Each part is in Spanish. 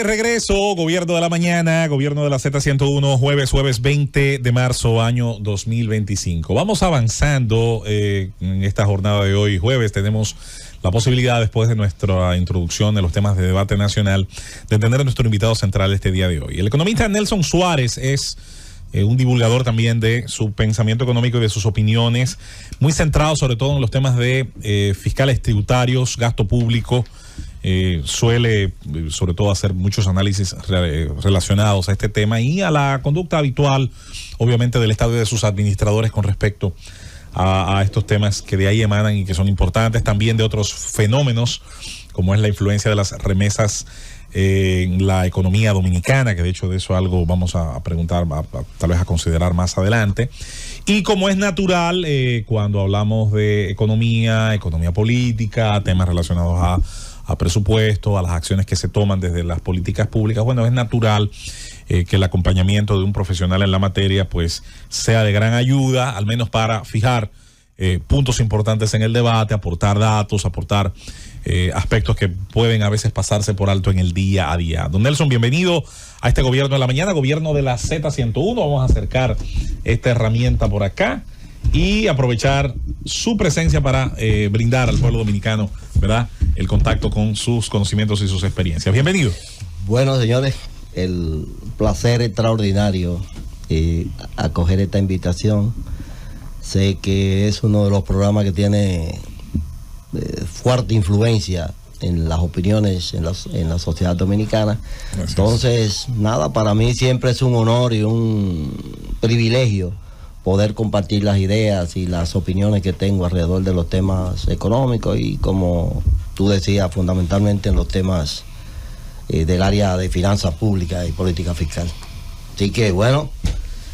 regreso, Gobierno de la Mañana, Gobierno de la Z101, jueves 20 de marzo, año 2025. Vamos avanzando en esta jornada de hoy, jueves. Tenemos la posibilidad, después de nuestra introducción de los temas de debate nacional, de tener a nuestro invitado central este día de hoy. El economista Nelson Suárez es un divulgador también de su pensamiento económico y de sus opiniones, muy centrado sobre todo en los temas de fiscales tributarios, gasto público. Suele sobre todo hacer muchos análisis relacionados a este tema y a la conducta habitual, obviamente, del Estado y de sus administradores con respecto a estos temas que de ahí emanan y que son importantes, también de otros fenómenos como es la influencia de las remesas en la economía dominicana, que de hecho de eso algo vamos a preguntar, tal vez a considerar más adelante. Y como es natural, cuando hablamos de economía política, temas relacionados a presupuesto, a las acciones que se toman desde las políticas públicas, bueno, es natural que el acompañamiento de un profesional en la materia pues sea de gran ayuda, al menos para fijar puntos importantes en el debate, aportar datos, aportar aspectos que pueden a veces pasarse por alto en el día a día. Don Nelson, bienvenido a este Gobierno de la Mañana, Gobierno de la Z101. Vamos a acercar esta herramienta por acá y aprovechar su presencia para brindar al pueblo dominicano, ¿verdad?, el contacto con sus conocimientos y sus experiencias. Bienvenido. Bueno, señores, el placer extraordinario acoger esta invitación. Sé que es uno de los programas que tiene fuerte influencia en las opiniones en la sociedad dominicana. Gracias. Entonces, nada, para mí siempre es un honor y un privilegio poder compartir las ideas y las opiniones que tengo alrededor de los temas económicos y, como tú decías, fundamentalmente en los temas del área de finanzas públicas y política fiscal. Así que, bueno,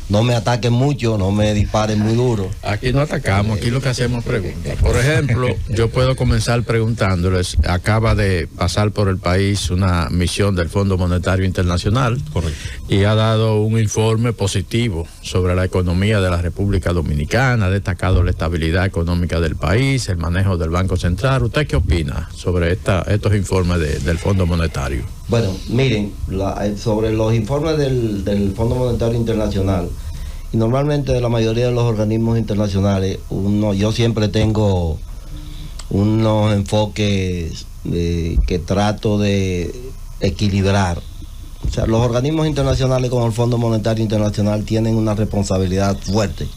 no me ataquen mucho, no me disparen muy duro. Aquí no atacamos, aquí lo que hacemos es preguntas. Por ejemplo, yo puedo comenzar preguntándoles, acaba de pasar por el país una misión del Fondo Monetario Internacional. Correcto. Y ha dado un informe positivo sobre la economía de la República Dominicana, ha destacado la estabilidad económica del país, el manejo del Banco Central. ¿Usted qué opina sobre estos informes del Fondo Monetario? Bueno, miren, sobre los informes del Fondo Monetario Internacional, y normalmente de la mayoría de los organismos internacionales, yo siempre tengo unos enfoques que trato de equilibrar. O sea, los organismos internacionales como el Fondo Monetario Internacional tienen una responsabilidad fuerte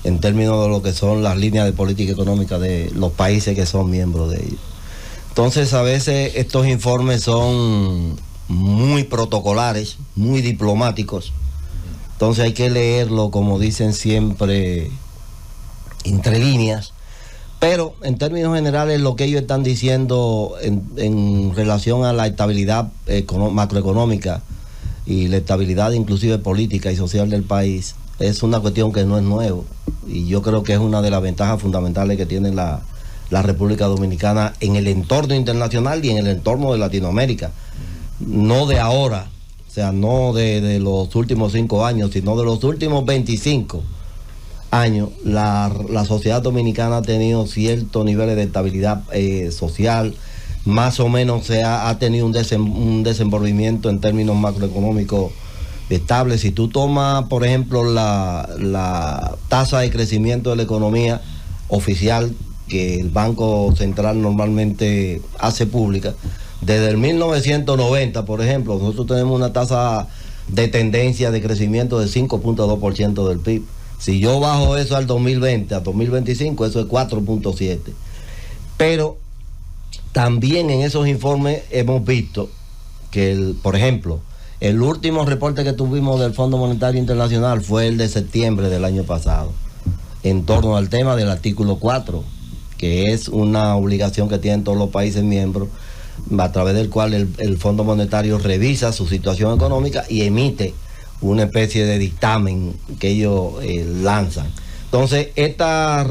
en términos de lo que son las líneas de política económica de los países que son miembros de ellos. Entonces, a veces estos informes son muy protocolares, muy diplomáticos. Entonces hay que leerlo, como dicen siempre, entre líneas. Pero en términos generales, lo que ellos están diciendo en relación a la estabilidad macroeconómica y la estabilidad inclusive política y social del país es una cuestión que no es nuevo. Y yo creo que es una de las ventajas fundamentales que tiene la República Dominicana en el entorno internacional y en el entorno de Latinoamérica. No de ahora, o sea, no de los últimos 5 años, sino de los últimos 25 años. La sociedad dominicana ha tenido ciertos niveles de estabilidad social, más o menos ha tenido un desenvolvimiento en términos macroeconómicos estable. Si tú tomas, por ejemplo, la tasa de crecimiento de la economía oficial que el Banco Central normalmente hace pública, desde el 1990, por ejemplo, nosotros tenemos una tasa de tendencia de crecimiento de 5.2% del PIB. Si yo bajo eso al 2020, a 2025, eso es 4.7%. Pero también en esos informes hemos visto que, por ejemplo, el último reporte que tuvimos del Fondo Monetario Internacional fue el de septiembre del año pasado, en torno al tema del artículo 4, que es una obligación que tienen todos los países miembros, a través del cual el Fondo Monetario revisa su situación económica y emite una especie de dictamen que ellos lanzan. Entonces, esta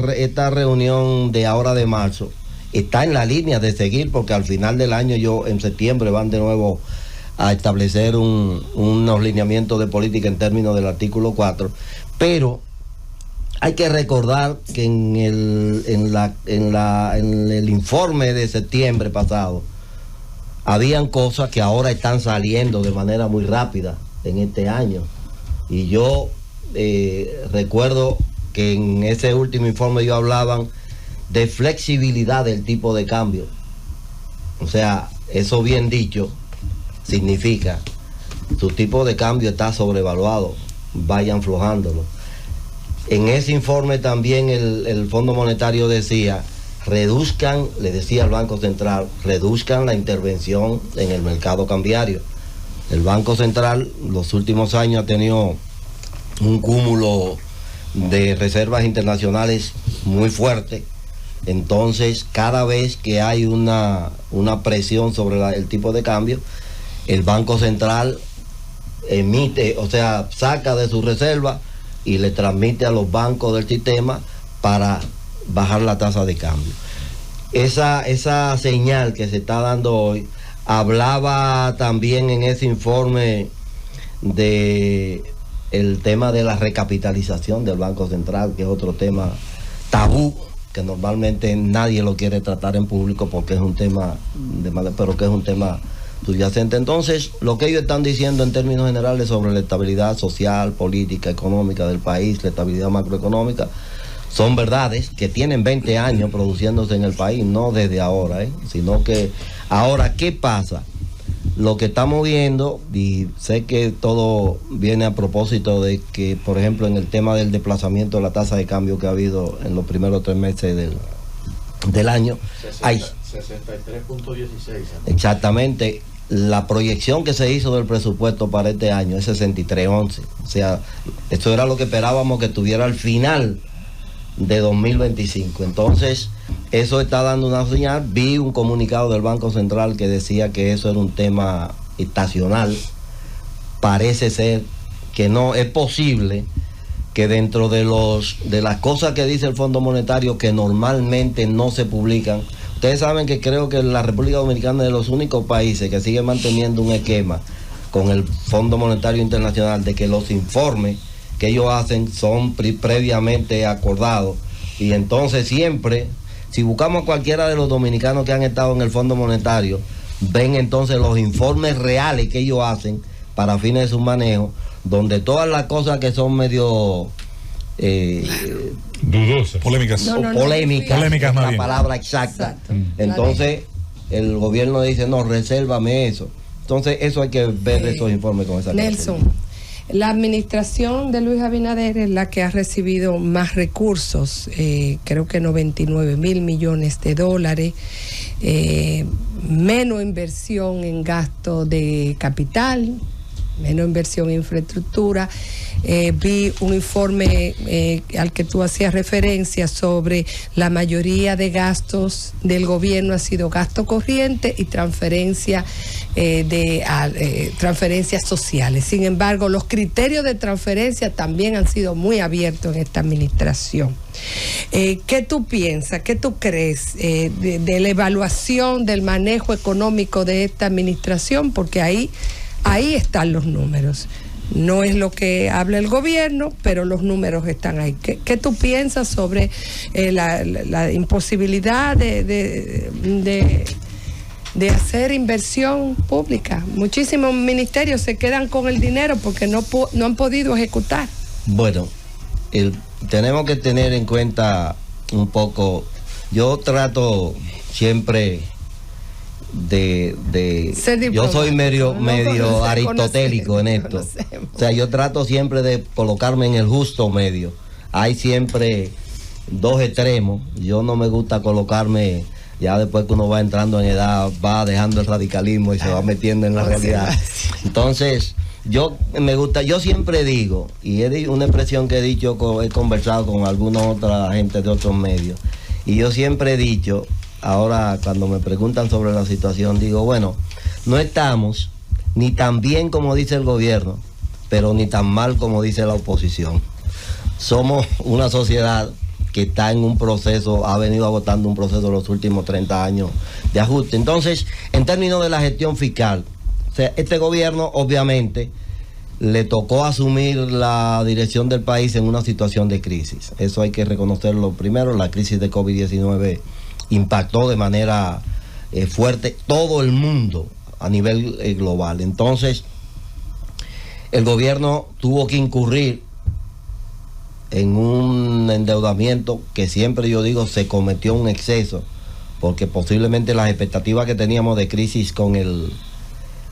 reunión de ahora de marzo está en la línea de seguir, porque al final del año, en septiembre, van de nuevo a establecer unos lineamientos de política en términos del artículo 4, pero hay que recordar que en el informe de septiembre pasado, habían cosas que ahora están saliendo de manera muy rápida en este año. Y yo recuerdo que en ese último informe ellos hablaban de flexibilidad del tipo de cambio. O sea, eso bien dicho significa su tipo de cambio está sobrevaluado, vayan aflojándolo. En ese informe también el Fondo Monetario decía, le decía al Banco Central, reduzcan la intervención en el mercado cambiario. El Banco Central los últimos años ha tenido un cúmulo de reservas internacionales muy fuerte. Entonces, cada vez que hay una presión sobre el tipo de cambio, el Banco Central emite, o sea, saca de su reserva y le transmite a los bancos del sistema para bajar la tasa de cambio. Esa señal que se está dando hoy, hablaba también en ese informe de el tema de la recapitalización del Banco Central, que es otro tema tabú, que normalmente nadie lo quiere tratar en público porque es un tema pero que es un tema subyacente. Entonces, lo que ellos están diciendo en términos generales sobre la estabilidad social, política, económica del país, la estabilidad macroeconómica, son verdades que tienen 20 años produciéndose en el país, no desde ahora, sino que ahora, ¿qué pasa? Lo que estamos viendo, y sé que todo viene a propósito de que, por ejemplo, en el tema del desplazamiento de la tasa de cambio que ha habido en los primeros 3 meses del año, 63.16. Exactamente. La proyección que se hizo del presupuesto para este año es 63.11. O sea, esto era lo que esperábamos que tuviera al final de 2025. Entonces, eso está dando una señal. Vi un comunicado del Banco Central que decía que eso era un tema estacional. Parece ser que no es posible que dentro de las cosas que dice el Fondo Monetario que normalmente no se publican. Ustedes saben que creo que la República Dominicana es de los únicos países que sigue manteniendo un esquema con el Fondo Monetario Internacional de que los informes que ellos hacen son previamente acordados, y entonces siempre, si buscamos a cualquiera de los dominicanos que han estado en el Fondo Monetario, ven entonces los informes reales que ellos hacen para fines de su manejo, donde todas las cosas que son medio dudosas, polémicas, polémicas más la bien. Palabra exacta. Entonces el gobierno dice, no, resérvame eso. Entonces eso hay que ver esos informes con esa Nelson, la administración de Luis Abinader es la que ha recibido más recursos, creo que 99.000 millones de dólares, menos inversión en gasto de capital, menos inversión en infraestructura. Vi un informe al que tú hacías referencia sobre la mayoría de gastos del gobierno ha sido gasto corriente y transferencias sociales. Sin embargo, los criterios de transferencia también han sido muy abiertos en esta administración. ¿Qué tú piensas, qué tú crees de la evaluación del manejo económico de esta administración? Porque ahí están los números. No es lo que habla el gobierno, pero los números están ahí. ¿Qué tú piensas sobre la imposibilidad de hacer inversión pública? Muchísimos ministerios se quedan con el dinero porque no han podido ejecutar. Bueno, tenemos que tener en cuenta un poco. Yo trato siempre yo soy medio aristotélico en esto. O sea, yo trato siempre de colocarme en el justo medio. Hay siempre dos extremos. Yo no me gusta colocarme, ya después que uno va entrando en edad, va dejando el radicalismo y se va metiendo en la realidad. Entonces, yo siempre digo, y es una expresión que he conversado con alguna otra gente de otros medios, y yo siempre he dicho, ahora cuando me preguntan sobre la situación, digo, bueno, no estamos ni tan bien como dice el gobierno, pero ni tan mal como dice la oposición. Somos una sociedad que está en un proceso, ha venido agotando un proceso los últimos 30 años de ajuste. Entonces, en términos de la gestión fiscal, o sea, este gobierno obviamente le tocó asumir la dirección del país en una situación de crisis. Eso hay que reconocerlo primero. La crisis de COVID-19 impactó de manera fuerte, todo el mundo a nivel global. Entonces, el gobierno tuvo que incurrir en un endeudamiento que siempre yo digo se cometió un exceso, porque posiblemente las expectativas que teníamos de crisis con el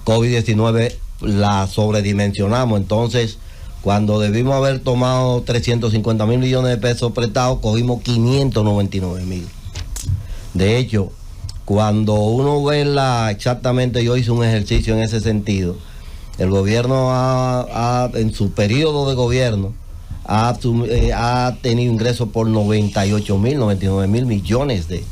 COVID-19 la sobredimensionamos. Entonces, cuando debimos haber tomado 350 mil millones de pesos prestados, cogimos 599 mil. De hecho, cuando uno ve exactamente, yo hice un ejercicio en ese sentido, el gobierno en su periodo de gobierno ha tenido ingresos por 98 mil, 99 mil millones de.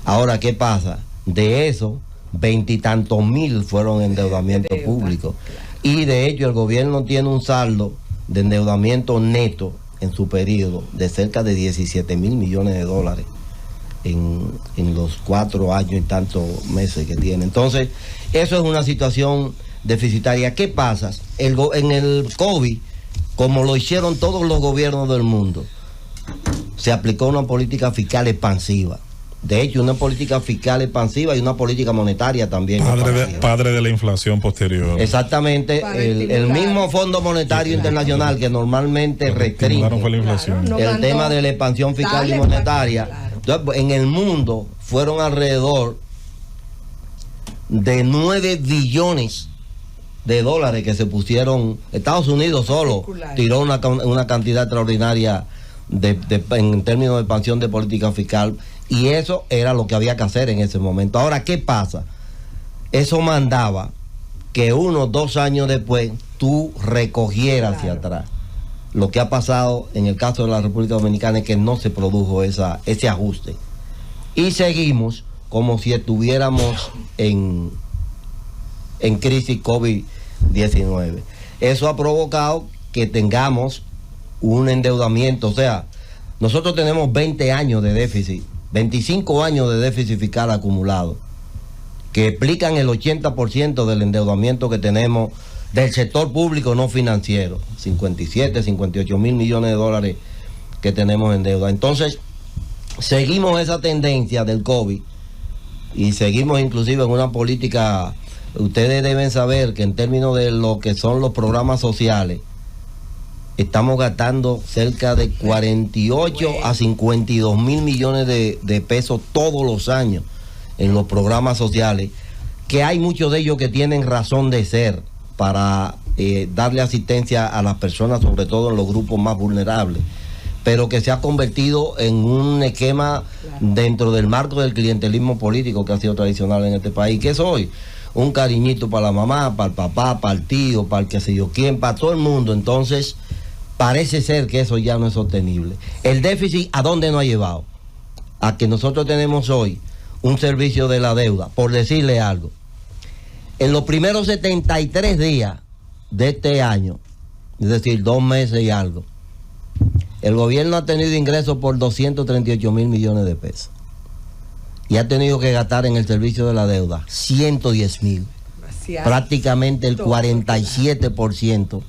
Ahora, ¿qué pasa? De eso, 20 y tantos mil fueron endeudamiento público. Y de hecho, el gobierno tiene un saldo de endeudamiento neto en su periodo de cerca de 17 mil millones de dólares en los 4 años y tantos meses que tiene. Entonces, eso es una situación deficitaria. ¿Qué pasa? En el COVID, como lo hicieron todos los gobiernos del mundo, se aplicó una política fiscal expansiva. De hecho, una política fiscal expansiva y una política monetaria también. Padre de la inflación posterior. Exactamente. El mismo Fondo Monetario Internacional que normalmente restringe el tema de la expansión fiscal y monetaria. Entonces, en el mundo fueron alrededor de 9 billones de dólares que se pusieron. Estados Unidos solo tiró una cantidad extraordinaria en términos de expansión de política fiscal, y eso era lo que había que hacer en ese momento. Ahora, ¿qué pasa? Eso mandaba que 1 o 2 años después tú recogieras hacia atrás. Lo que ha pasado en el caso de la República Dominicana es que no se produjo ese ajuste, y seguimos como si estuviéramos en crisis COVID-19. Eso ha provocado que tengamos un endeudamiento. O sea, nosotros tenemos 20 años de déficit, 25 años de déficit fiscal acumulado, que explican el 80% del endeudamiento que tenemos del sector público no financiero, 57, 58 mil millones de dólares que tenemos en deuda. Entonces, seguimos esa tendencia del COVID y seguimos inclusive en una política. Ustedes deben saber que en términos de lo que son los programas sociales, estamos gastando cerca de 48 a 52 mil millones de pesos todos los años en los programas sociales, que hay muchos de ellos que tienen razón de ser para darle asistencia a las personas, sobre todo en los grupos más vulnerables, pero que se ha convertido en un esquema dentro del marco del clientelismo político que ha sido tradicional en este país. ¿Qué soy? Un cariñito para la mamá, para el papá, para el tío, para el que sé yo quién, para todo el mundo. Entonces, parece ser que eso ya no es sostenible. El déficit, ¿a dónde nos ha llevado? A que nosotros tenemos hoy un servicio de la deuda, por decirle algo. En los primeros 73 días de este año, es decir, 2 meses y algo, el gobierno ha tenido ingresos por 238 mil millones de pesos. Y ha tenido que gastar en el servicio de la deuda 110 mil, prácticamente el 47%.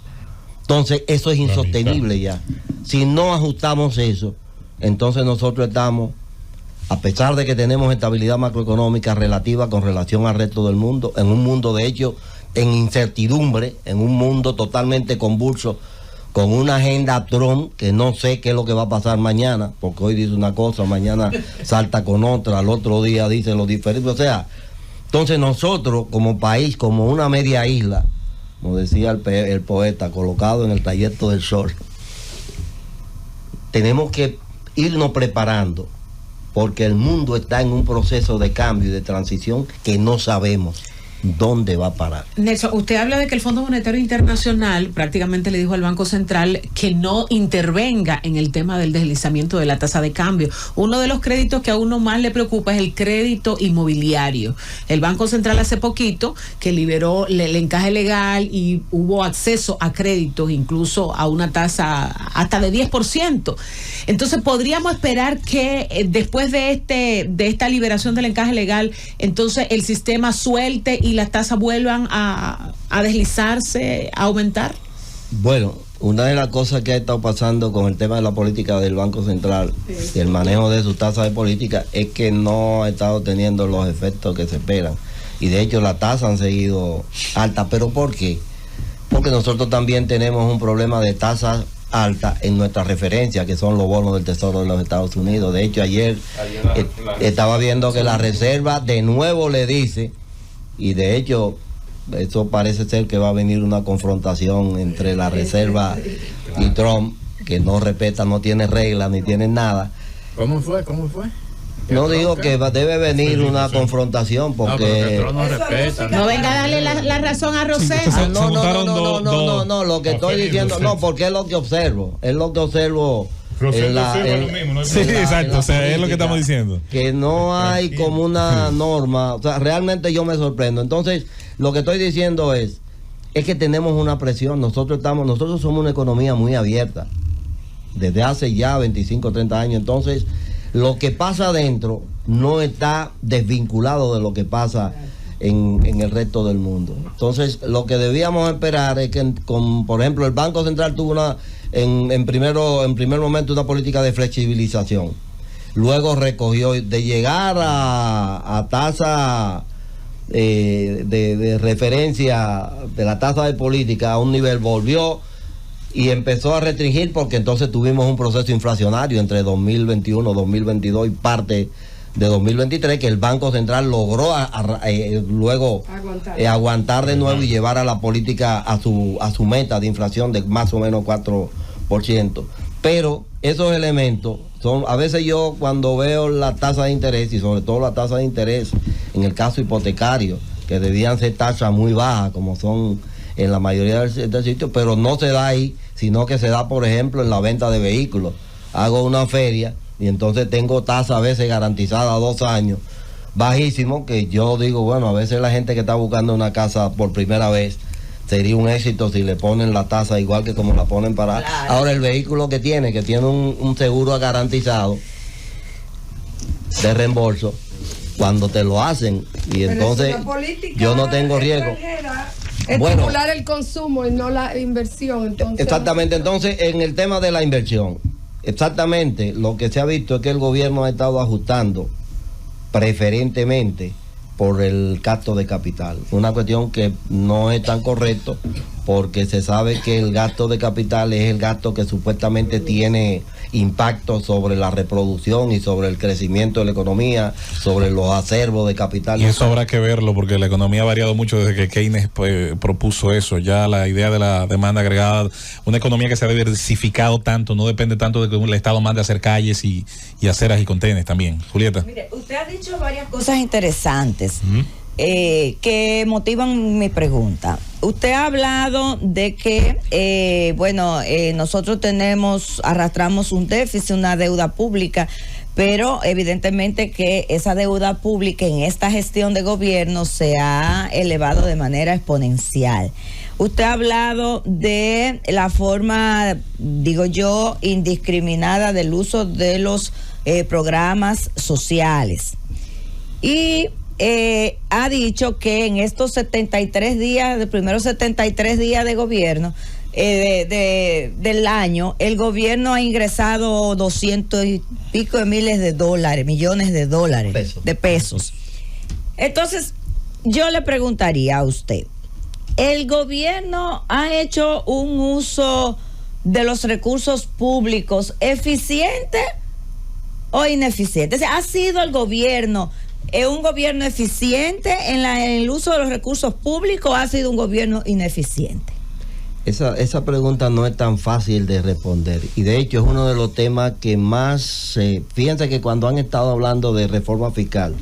Entonces, eso es insostenible ya. Si no ajustamos eso, entonces nosotros estamos, a pesar de que tenemos estabilidad macroeconómica relativa con relación al resto del mundo, en un mundo de hecho en incertidumbre, en un mundo totalmente convulso, con una agenda Trump que no sé qué es lo que va a pasar mañana, porque hoy dice una cosa, mañana salta con otra, al otro día dice lo diferente. O sea, entonces nosotros como país, como una media isla, como decía el poeta, colocado en el trayecto del sol, tenemos que irnos preparando, porque el mundo está en un proceso de cambio y de transición que no sabemos dónde va a parar. Nelson, usted habla de que el Fondo Monetario Internacional prácticamente le dijo al Banco Central que no intervenga en el tema del deslizamiento de la tasa de cambio. Uno de los créditos que a uno más le preocupa es el crédito inmobiliario. El Banco Central hace poquito que liberó el encaje legal y hubo acceso a créditos, incluso a una tasa hasta de 10%. Entonces, ¿podríamos esperar que después de esta liberación del encaje legal, entonces el sistema suelte y las tasas vuelvan a deslizarse, a aumentar? Bueno, una de las cosas que ha estado pasando con el tema de la política del Banco Central y el manejo de sus tasas de política es que no ha estado teniendo los efectos que se esperan. Y de hecho las tasas han seguido altas. ¿Pero por qué? Porque nosotros también tenemos un problema de tasas altas en nuestra referencia, que son los bonos del Tesoro de los Estados Unidos. De hecho, ayer estaba viendo que la Reserva de nuevo le dice, y de hecho eso parece ser que va a venir una confrontación entre la Reserva y Trump, que no respeta, no tiene reglas ni tiene nada. ¿Cómo fue? No digo que debe venir una confrontación porque no venga a darle la razón a Rosel. No, lo que estoy diciendo, no, porque es lo que observo, Sí, exacto, o sea, es lo que estamos diciendo. Que no hay como una norma, o sea, realmente yo me sorprendo. Entonces, lo que estoy diciendo es que tenemos una presión, nosotros somos una economía muy abierta, desde hace ya 25, 30 años, entonces lo que pasa adentro no está desvinculado de lo que pasa en el resto del mundo. Entonces, lo que debíamos esperar es que, por ejemplo, el Banco Central tuvo en primer momento una política de flexibilización. Luego recogió, de llegar a tasa de referencia de la tasa de política a un nivel, volvió y empezó a restringir, porque entonces tuvimos un proceso inflacionario entre 2021, 2022 y parte de 2023, que el Banco Central logró luego aguantar de nuevo y llevar a la política a su meta de inflación de más o menos 4%. Pero esos elementos son, a veces yo cuando veo la tasa de interés, y sobre todo la tasa de interés en el caso hipotecario, que debían ser tasas muy bajas como son en la mayoría del sitio, pero no se da ahí, sino que se da, por ejemplo, en la venta de vehículos. Hago una feria y entonces tengo tasa a veces garantizada a 2 años, bajísimo, que yo digo, bueno, a veces la gente que está buscando una casa por primera vez, sería un éxito si le ponen la tasa igual que como la ponen para... Claro. Ahora el vehículo que tiene un seguro garantizado de reembolso, cuando te lo hacen, y entonces yo no tengo riesgo. Estimular el consumo y no la inversión. Entonces, exactamente, entonces en el tema de la inversión, exactamente lo que se ha visto es que el gobierno ha estado ajustando preferentemente por el gasto de capital. Una cuestión que no es tan correcto, porque se sabe que el gasto de capital es el gasto que supuestamente tiene impacto sobre la reproducción y sobre el crecimiento de la economía, sobre los acervos de capital. Y eso habrá que verlo, porque la economía ha variado mucho desde que Keynes propuso eso. Ya la idea de la demanda agregada, una economía que se ha diversificado tanto, no depende tanto de que el Estado mande a hacer calles y aceras y contenes también. Julieta. Mire, usted ha dicho varias cosas interesantes que motivan mi pregunta. Usted ha hablado de que, nosotros arrastramos un déficit, una deuda pública, pero evidentemente que esa deuda pública en esta gestión de gobierno se ha elevado de manera exponencial. Usted ha hablado de la forma, digo yo, indiscriminada del uso de los programas sociales. Y ha dicho que en estos 73 días, de primeros 73 días de gobierno del año, el gobierno ha ingresado 200 y pico de millones de dólares, de pesos. Entonces, yo le preguntaría a usted, ¿el gobierno ha hecho un uso de los recursos públicos eficiente o ineficiente? O sea, ¿ha sido el gobierno un gobierno eficiente en el uso de los recursos públicos o ha sido un gobierno ineficiente? Esa pregunta no es tan fácil de responder, y de hecho es uno de los temas que más fíjense que cuando han estado hablando de reforma fiscal,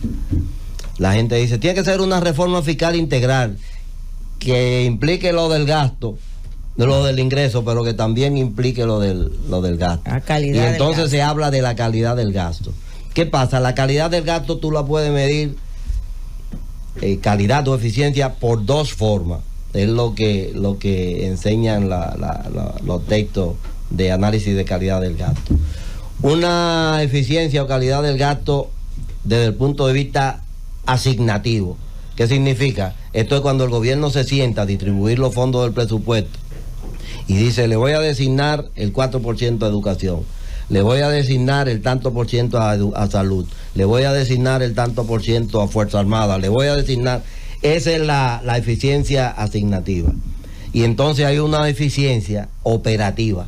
la gente dice, tiene que ser una reforma fiscal integral que implique lo del gasto, lo del ingreso, pero que también implique lo del gasto. La calidad y entonces del gasto. Se habla de la calidad del gasto. ¿Qué pasa? La calidad del gasto tú la puedes medir, calidad o eficiencia, por 2 formas. Es lo que enseñan los textos de análisis de calidad del gasto. Una eficiencia o calidad del gasto desde el punto de vista asignativo. ¿Qué significa? Esto es cuando el gobierno se sienta a distribuir los fondos del presupuesto y dice, le voy a designar el 4% a educación, le voy a designar el tanto por ciento a salud, le voy a designar el tanto por ciento a Fuerza Armada, le voy a designar... Esa es la eficiencia asignativa. Y entonces hay una eficiencia operativa.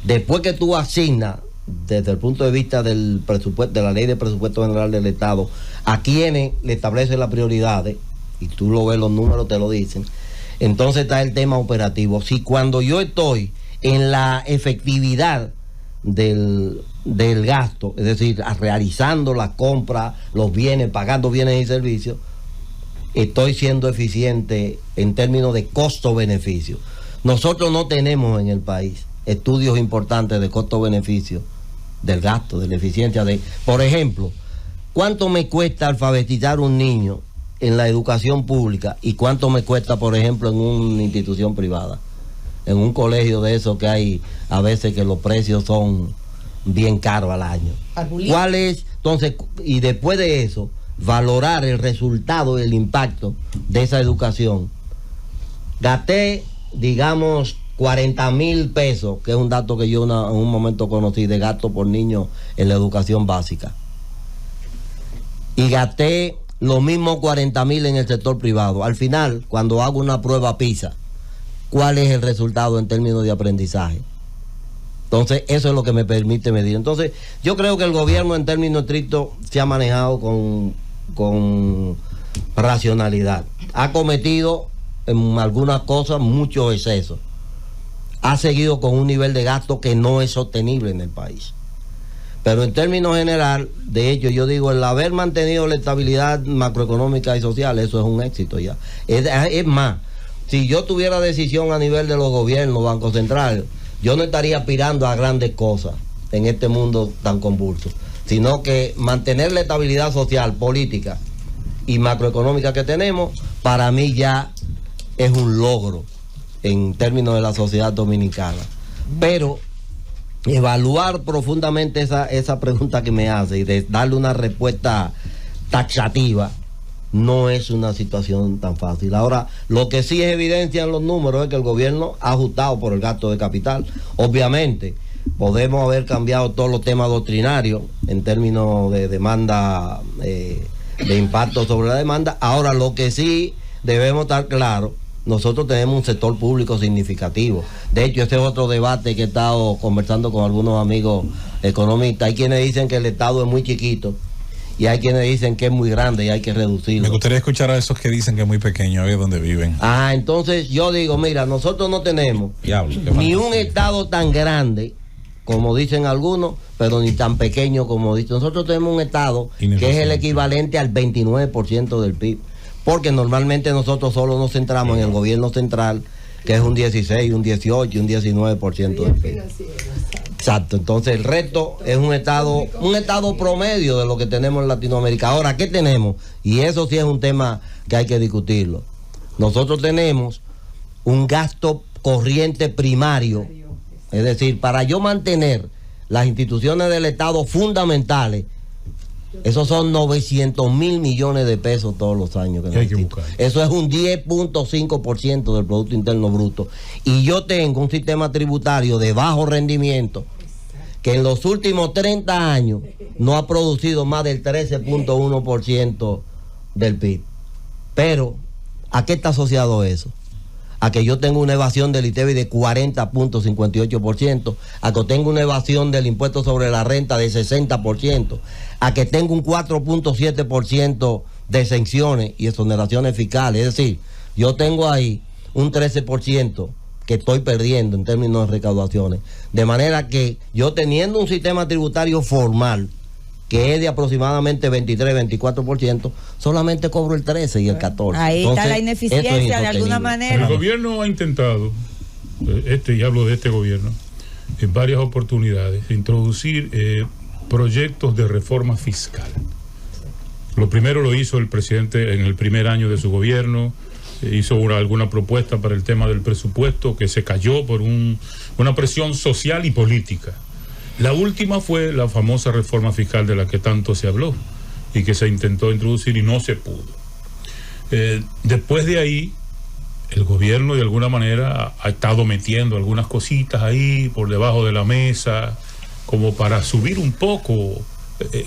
Después que tú asignas, desde el punto de vista del presupuesto, de la ley de presupuesto general del Estado, a quienes le establecen las prioridades, y tú lo ves, los números te lo dicen, entonces está el tema operativo. Si cuando yo estoy en la efectividad del gasto, es decir, realizando las compras, los bienes, pagando bienes y servicios, estoy siendo eficiente en términos de costo-beneficio. Nosotros no tenemos en el país estudios importantes de costo-beneficio del gasto, de la eficiencia de... Por ejemplo, ¿cuánto me cuesta alfabetizar un niño en la educación pública y cuánto me cuesta, por ejemplo, en una institución privada? En un colegio de esos que hay a veces que los precios son bien caros al año. ¿Cuál es? Entonces, y después de eso, valorar el resultado y el impacto de esa educación. Gasté, digamos, 40,000 pesos, que es un dato que yo en un momento conocí, de gasto por niño en la educación básica. Y gasté los mismos 40,000 en el sector privado. Al final, cuando hago una prueba PISA, ¿cuál es el resultado en términos de aprendizaje? Entonces, eso es lo que me permite medir. Entonces, yo creo que el gobierno en términos estrictos se ha manejado con racionalidad. Ha cometido en algunas cosas muchos excesos. Ha seguido con un nivel de gasto que no es sostenible en el país. Pero en términos general, de hecho, yo digo, el haber mantenido la estabilidad macroeconómica y social, eso es un éxito ya. Es más, si yo tuviera decisión a nivel de los gobiernos, Banco Central, yo no estaría aspirando a grandes cosas en este mundo tan convulso, sino que mantener la estabilidad social, política y macroeconómica que tenemos, para mí ya es un logro en términos de la sociedad dominicana. Pero evaluar profundamente esa pregunta que me hace y de darle una respuesta taxativa no es una situación tan fácil. Ahora, lo que sí es evidencia en los números es que el gobierno ha ajustado por el gasto de capital. Obviamente, podemos haber cambiado todos los temas doctrinarios en términos de demanda, de impacto sobre la demanda. Ahora, lo que sí debemos estar claros, nosotros tenemos un sector público significativo. De hecho, este es otro debate que he estado conversando con algunos amigos economistas. Hay quienes dicen que el Estado es muy chiquito y hay quienes dicen que es muy grande y hay que reducirlo. Me gustaría escuchar a esos que dicen que es muy pequeño, a ver dónde viven. Entonces yo digo, mira, nosotros no tenemos ni un Estado tan grande como dicen algunos, pero ni tan pequeño como dicen. Nosotros tenemos un Estado que es el equivalente al 29% del PIB, porque normalmente nosotros solo nos centramos en el gobierno central, que es un 16, un 18, un 19% del PIB. Exacto, entonces el resto es un estado promedio de lo que tenemos en Latinoamérica. Ahora, ¿qué tenemos? Y eso sí es un tema que hay que discutirlo. Nosotros tenemos un gasto corriente primario, es decir, para yo mantener las instituciones del Estado fundamentales, esos son 900,000 millones de pesos todos los años que necesito. Eso es un 10.5% del Producto Interno Bruto. Y yo tengo un sistema tributario de bajo rendimiento que en los últimos 30 años no ha producido más del 13.1% del PIB. Pero, ¿a qué está asociado eso? A que yo tengo una evasión del ITEVI de 40.58%, a que tengo una evasión del impuesto sobre la renta de 60%, a que tengo un 4.7% de exenciones y exoneraciones fiscales. Es decir, yo tengo ahí un 13% que estoy perdiendo en términos de recaudaciones. De manera que yo, teniendo un sistema tributario formal que es de aproximadamente 23-24%, solamente cobro el 13 y el 14. Ahí entonces, está la ineficiencia de alguna manera. El gobierno ha intentado, y hablo de este gobierno, en varias oportunidades, introducir proyectos de reforma fiscal. Lo primero lo hizo el presidente en el primer año de su gobierno, hizo alguna propuesta para el tema del presupuesto que se cayó por una presión social y política. La última fue la famosa reforma fiscal de la que tanto se habló y que se intentó introducir y no se pudo. Después de ahí, el gobierno de alguna manera ha estado metiendo algunas cositas ahí por debajo de la mesa, como para subir un poco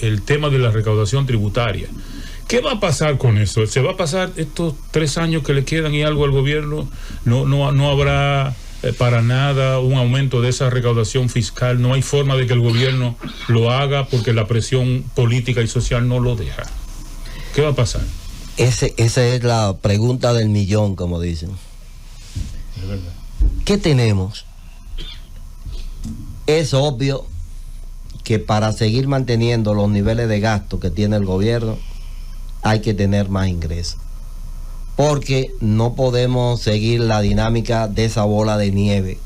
el tema de la recaudación tributaria. ¿Qué va a pasar con eso? ¿Se va a pasar estos 3 años que le quedan y algo al gobierno? No habrá para nada un aumento de esa recaudación fiscal. No hay forma de que el gobierno lo haga porque la presión política y social no lo deja. ¿Qué va a pasar? Esa es la pregunta del millón, como dicen. Es verdad. ¿Qué tenemos? Es obvio que para seguir manteniendo los niveles de gasto que tiene el gobierno hay que tener más ingresos, porque no podemos seguir la dinámica de esa bola de nieve.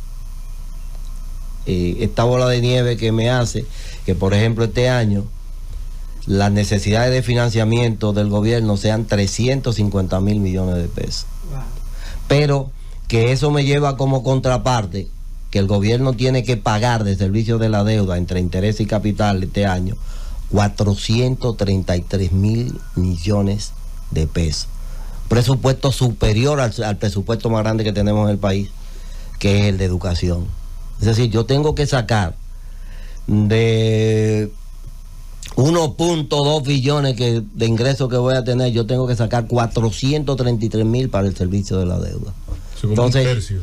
Esta bola de nieve que me hace que, por ejemplo, este año las necesidades de financiamiento del gobierno sean 350 mil millones de pesos. Wow. Pero que eso me lleva como contraparte que el gobierno tiene que pagar de servicio de la deuda entre interés y capital este año 433 mil millones de pesos. Presupuesto superior al presupuesto más grande que tenemos en el país, que es el de educación. Es decir, yo tengo que sacar de 1.2 billones de ingresos que voy a tener, yo tengo que sacar 433 mil para el servicio de la deuda. Entonces,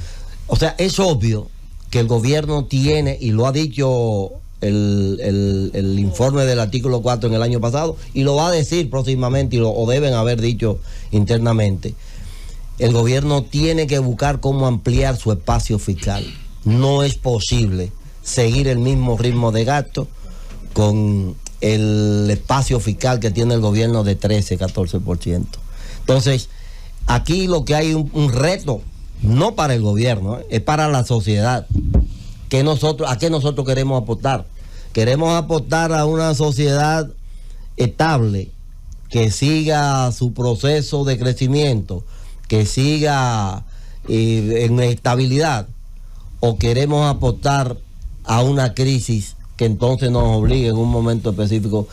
o sea, es obvio que el gobierno tiene, y lo ha dicho el informe del artículo 4 en el año pasado, y lo va a decir próximamente, o deben haber dicho internamente, el gobierno tiene que buscar cómo ampliar su espacio fiscal. No es posible seguir el mismo ritmo de gasto con el espacio fiscal que tiene el gobierno de 13-14%. Entonces, aquí lo que hay un reto, no para el gobierno, es para la sociedad. ¿A qué nosotros queremos aportar? Queremos aportar a una sociedad estable, que siga su proceso de crecimiento, que siga en estabilidad, o queremos aportar a una crisis que entonces nos obligue en un momento específico.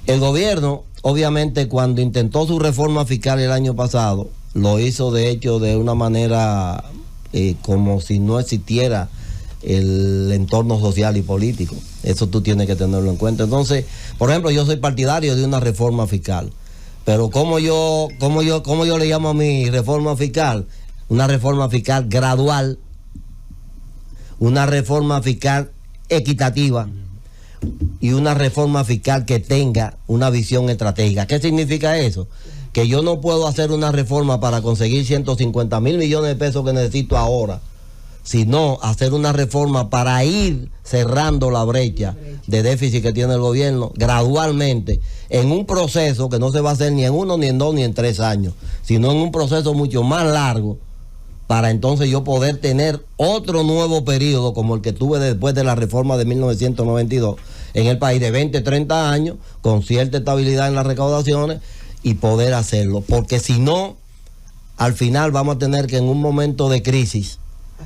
El gobierno, obviamente, cuando intentó su reforma fiscal el año pasado, lo hizo de hecho de una manera como si no existiera el entorno social y político. Eso tú tienes que tenerlo en cuenta. Entonces, por ejemplo, yo soy partidario de una reforma fiscal, pero ¿cómo yo le llamo a mi reforma fiscal? Una reforma fiscal gradual, una reforma fiscal equitativa y una reforma fiscal que tenga una visión estratégica. ¿Qué significa eso? Que yo no puedo hacer una reforma para conseguir 150 mil millones de pesos que necesito ahora, sino hacer una reforma para ir cerrando la brecha de déficit que tiene el gobierno gradualmente, en un proceso que no se va a hacer ni en 1, ni en 2, ni en 3 años, sino en un proceso mucho más largo, para entonces yo poder tener otro nuevo periodo como el que tuve después de la reforma de 1992 en el país, de 20, 30 años, con cierta estabilidad en las recaudaciones, y poder hacerlo, porque si no, al final vamos a tener que en un momento de crisis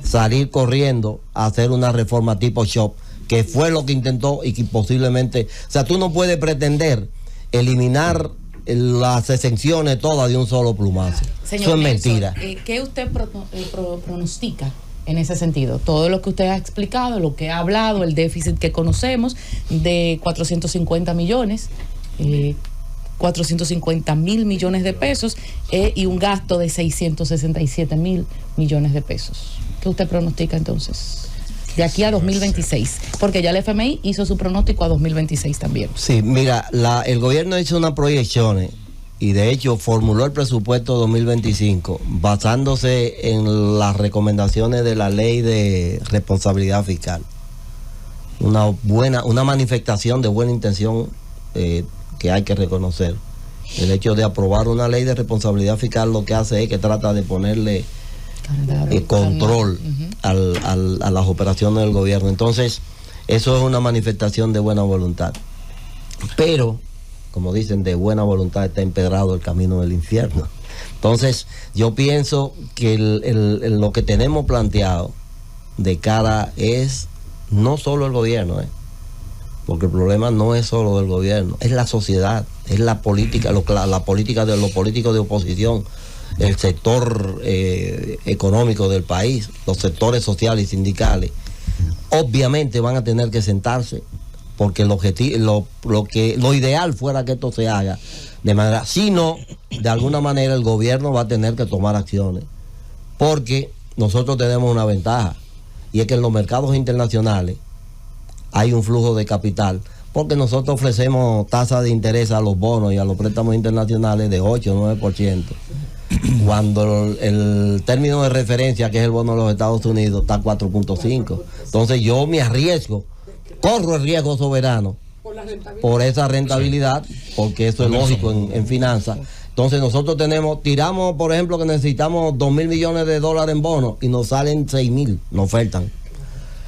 salir corriendo a hacer una reforma tipo shop, que fue lo que intentó y que posiblemente, o sea, tú no puedes pretender eliminar las exenciones todas de un solo plumazo. Señor Eso es Nelson, mentira. ¿Qué usted pronostica en ese sentido? Todo lo que usted ha explicado, lo que ha hablado, el déficit que conocemos de 450 millones, 450 mil millones de pesos y un gasto de 667 mil millones de pesos. ¿Qué usted pronostica entonces? De aquí a 2026, porque ya el FMI hizo su pronóstico a 2026 también. Sí, mira, el gobierno hizo unas proyecciones y de hecho formuló el presupuesto 2025 basándose en las recomendaciones de la ley de responsabilidad fiscal. Una manifestación de buena intención que hay que reconocer. El hecho de aprobar una ley de responsabilidad fiscal lo que hace es que trata de ponerle control a las operaciones del gobierno. Entonces, eso es una manifestación de buena voluntad. Pero, como dicen, de buena voluntad está empedrado el camino del infierno. Entonces, yo pienso que lo que tenemos planteado de cara es no solo el gobierno, porque el problema no es solo del gobierno, es la sociedad, es la política, la política de los políticos de oposición, el sector económico del país, los sectores sociales y sindicales, obviamente van a tener que sentarse, porque el objetivo, lo ideal fuera que esto se haga de manera, si no, de alguna manera el gobierno va a tener que tomar acciones, porque nosotros tenemos una ventaja, y es que en los mercados internacionales hay un flujo de capital, porque nosotros ofrecemos tasas de interés a los bonos y a los préstamos internacionales de 8 o 9%, cuando el término de referencia, que es el bono de los Estados Unidos, está 4.5. Entonces yo me arriesgo, corro el riesgo soberano por esa rentabilidad, porque eso es lógico en finanzas. Entonces nosotros tiramos, por ejemplo, que necesitamos 2.000 millones de dólares en bonos y nos salen 6.000, nos ofertan.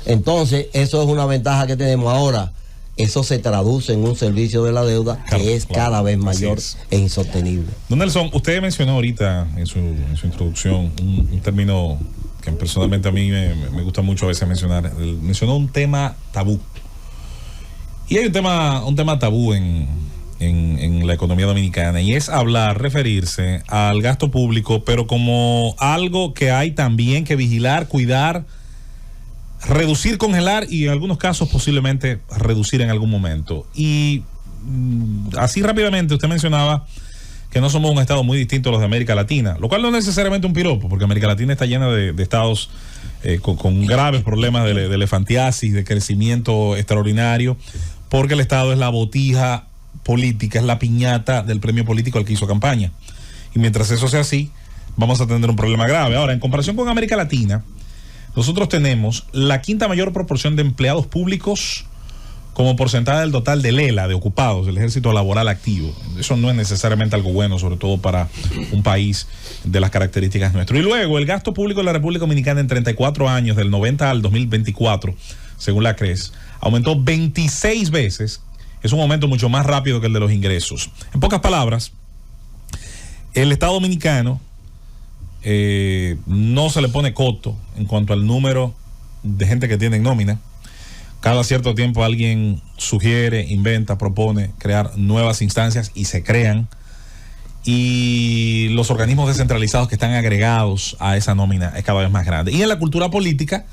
Entonces eso es una ventaja que tenemos ahora. Eso se traduce en un servicio de la deuda que es cada vez mayor e insostenible. Don Nelson, usted mencionó ahorita en su introducción un término que personalmente a mí me gusta mucho a veces mencionar. Mencionó un tema tabú. Y hay un tema tabú en la economía dominicana, y es referirse al gasto público, pero como algo que hay también que vigilar, cuidar, reducir, congelar y en algunos casos posiblemente reducir en algún momento. Y así rápidamente usted mencionaba que no somos un estado muy distinto a los de América Latina, lo cual no es necesariamente un piropo, porque América Latina está llena de estados con graves problemas de elefantiasis, de crecimiento extraordinario, porque el estado es la botija política, es la piñata del premio político al que hizo campaña. Y mientras eso sea así, vamos a tener un problema grave. Ahora, en comparación con América Latina, nosotros tenemos la quinta mayor proporción de empleados públicos como porcentaje del total del ELA, de ocupados, del ejército laboral activo. Eso no es necesariamente algo bueno, sobre todo para un país de las características nuestras. Y luego, el gasto público de la República Dominicana en 34 años, del 90 al 2024, según la CRES, aumentó 26 veces. Es un aumento mucho más rápido que el de los ingresos. En pocas palabras, el Estado dominicano no se le pone coto en cuanto al número de gente que tiene en nómina. Cada cierto tiempo alguien sugiere, inventa, propone crear nuevas instancias y se crean. Y los organismos descentralizados que están agregados a esa nómina es cada vez más grande. Y en la cultura política,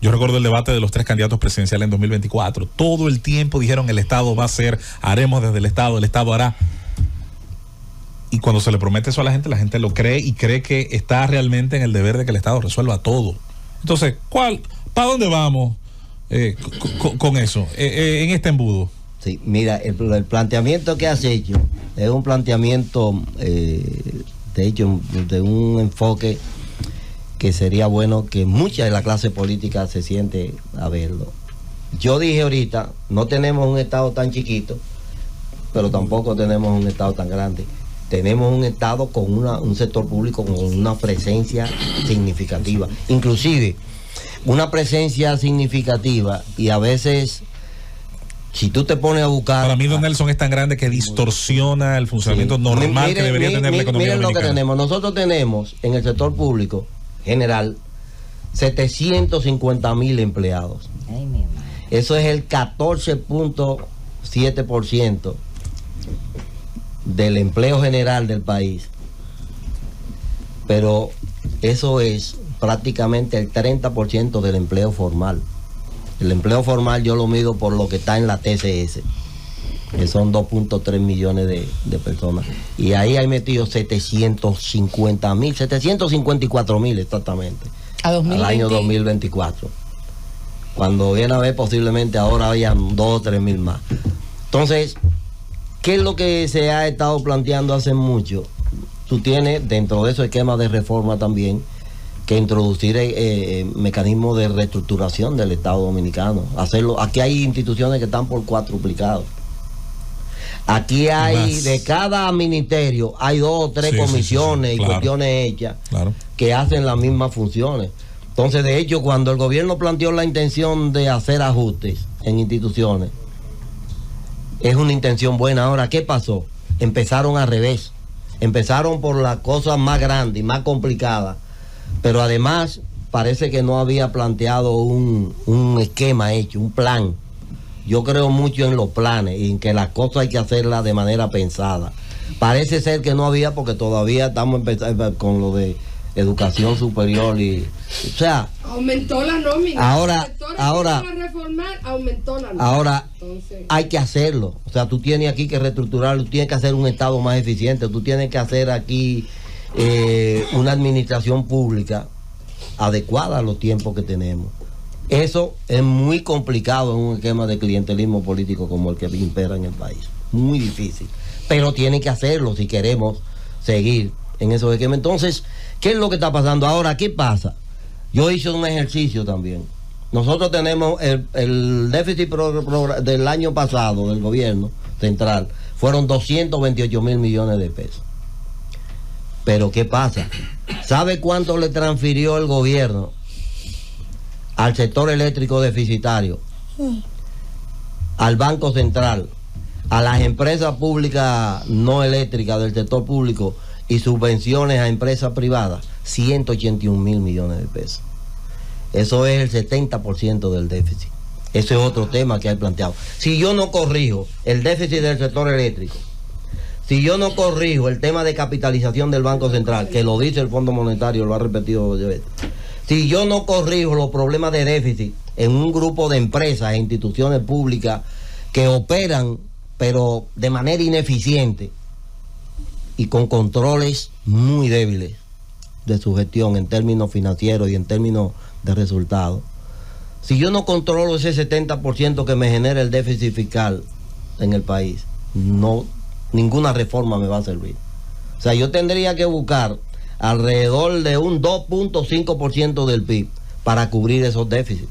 yo recuerdo el debate de los 3 candidatos presidenciales en 2024. Todo el tiempo dijeron: el Estado va a hacer, haremos desde el Estado hará. Y cuando se le promete eso a la gente lo cree y cree que está realmente en el deber de que el Estado resuelva todo. Entonces, ¿para dónde vamos con eso, en este embudo? Sí, mira, el planteamiento que has hecho es un planteamiento, de hecho, de un enfoque que sería bueno que mucha de la clase política se siente a verlo. Yo dije ahorita, no tenemos un Estado tan chiquito, pero tampoco tenemos un Estado tan grande. Tenemos un Estado con un sector público con una presencia significativa, inclusive una presencia significativa, y a veces, si tú te pones a buscar... Para mí, don Nelson, es tan grande que distorsiona el funcionamiento normal que debería tener la economía dominicana. Miren lo que tenemos. Nosotros tenemos en el sector público general 750,000 empleados. Ay, mi madre. Eso es el 14.7% del empleo general del país. Pero eso es prácticamente el 30% del empleo formal. El empleo formal yo lo mido por lo que está en la TCS, que son 2.3 millones de personas. Y ahí hay metido 754,000 exactamente. Al año 2024. Cuando viene a ver, posiblemente ahora hayan 2 o 3 mil más. Entonces, ¿qué es lo que se ha estado planteando hace mucho? Tú tienes dentro de esos esquemas de reforma también que introducir mecanismos de reestructuración del Estado dominicano. Hacerlo. Aquí hay instituciones que están por cuatruplicados. Aquí hay, de cada ministerio, hay 2 o 3 comisiones y cuestiones hechas que hacen las mismas funciones. Entonces, de hecho, cuando el gobierno planteó la intención de hacer ajustes en instituciones, es una intención buena. Ahora, ¿qué pasó? Empezaron al revés. Empezaron por las cosas más grandes y más complicadas, pero además parece que no había planteado un esquema hecho, un plan. Yo creo mucho en los planes y en que las cosas hay que hacerlas de manera pensada. Parece ser que no había, porque todavía estamos empezando con lo de educación superior y, o sea, aumentó la nómina. Ahora Reformar, aumentó la nómina. Ahora hay que hacerlo. O sea, tú tienes aquí que reestructurarlo, tú tienes que hacer un Estado más eficiente, tú tienes que hacer aquí una administración pública adecuada a los tiempos que tenemos. Eso es muy complicado en un esquema de clientelismo político como el que impera en el país. Muy difícil. Pero tiene que hacerlo si queremos seguir en esos esquemas. Entonces, ¿qué es lo que está pasando ahora? ¿Qué pasa? Yo hice un ejercicio también. Nosotros tenemos el déficit del año pasado del gobierno central, fueron 228 mil millones de pesos. Pero ¿qué pasa? ¿Sabe cuánto le transfirió el gobierno al sector eléctrico deficitario, al Banco Central, a las empresas públicas no eléctricas del sector público y subvenciones a empresas privadas? 181 mil millones de pesos. Eso es el 70% del déficit. Ese es otro tema que hay planteado. Si yo no corrijo el déficit del sector eléctrico, si yo no corrijo el tema de capitalización del Banco Central, que lo dice el Fondo Monetario, lo ha repetido varias veces, si yo no corrijo los problemas de déficit en un grupo de empresas e instituciones públicas que operan, pero de manera ineficiente y con controles muy débiles de su gestión en términos financieros y en términos de resultados, si yo no controlo ese 70% que me genera el déficit fiscal en el país, ninguna reforma me va a servir. O sea, yo tendría que buscar alrededor de un 2.5% del PIB para cubrir esos déficits.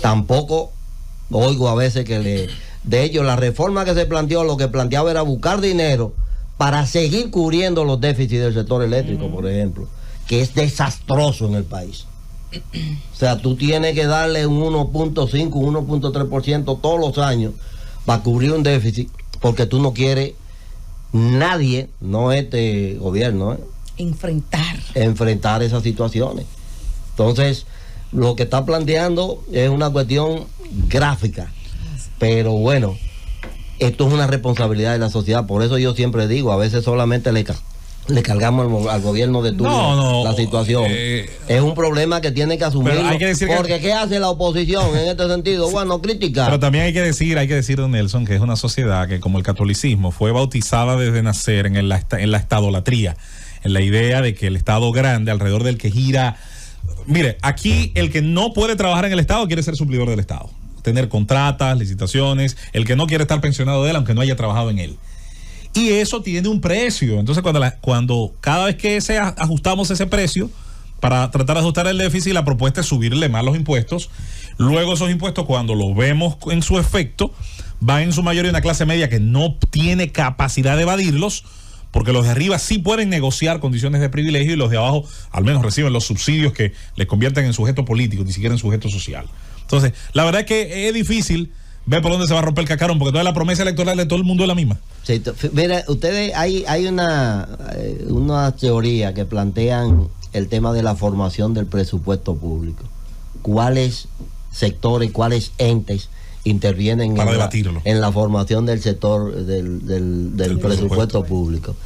Tampoco oigo a veces de hecho, la reforma que se planteó, lo que planteaba era buscar dinero para seguir cubriendo los déficits del sector eléctrico, por ejemplo, que es desastroso en el país. O sea, tú tienes que darle un 1.5, 1.3% todos los años para cubrir un déficit, porque tú no quieres, nadie, no este gobierno, enfrentar esas situaciones. Entonces, lo que está planteando es una cuestión gráfica, pero bueno, esto es una responsabilidad de la sociedad. Por eso yo siempre digo, a veces solamente le cargamos al gobierno de turno la situación. Es un problema que tiene que asumirlo, porque ¿qué hace la oposición en este sentido? Bueno, criticar. Pero también hay que decir, don Nelson, que es una sociedad que, como el catolicismo, fue bautizada desde nacer en la estadolatría, en la idea de que el Estado grande, alrededor del que gira. Mire, aquí el que no puede trabajar en el Estado quiere ser suplidor del Estado, tener contratas, licitaciones, el que no quiere estar pensionado de él, aunque no haya trabajado en él. Y eso tiene un precio. Entonces, cuando cada vez que ajustamos ese precio para tratar de ajustar el déficit, la propuesta es subirle más los impuestos. Luego esos impuestos, cuando los vemos en su efecto, van en su mayoría a una clase media que no tiene capacidad de evadirlos, porque los de arriba sí pueden negociar condiciones de privilegio y los de abajo al menos reciben los subsidios que les convierten en sujetos políticos, ni siquiera en sujeto social. Entonces, la verdad es que es difícil ver por dónde se va a romper el cacarón, porque toda la promesa electoral de todo el mundo es la misma. Sí, mira, ustedes, hay una teoría que plantean el tema de la formación del presupuesto público. ¿Cuáles sectores, cuáles entes intervienen en la formación del sector del presupuesto público?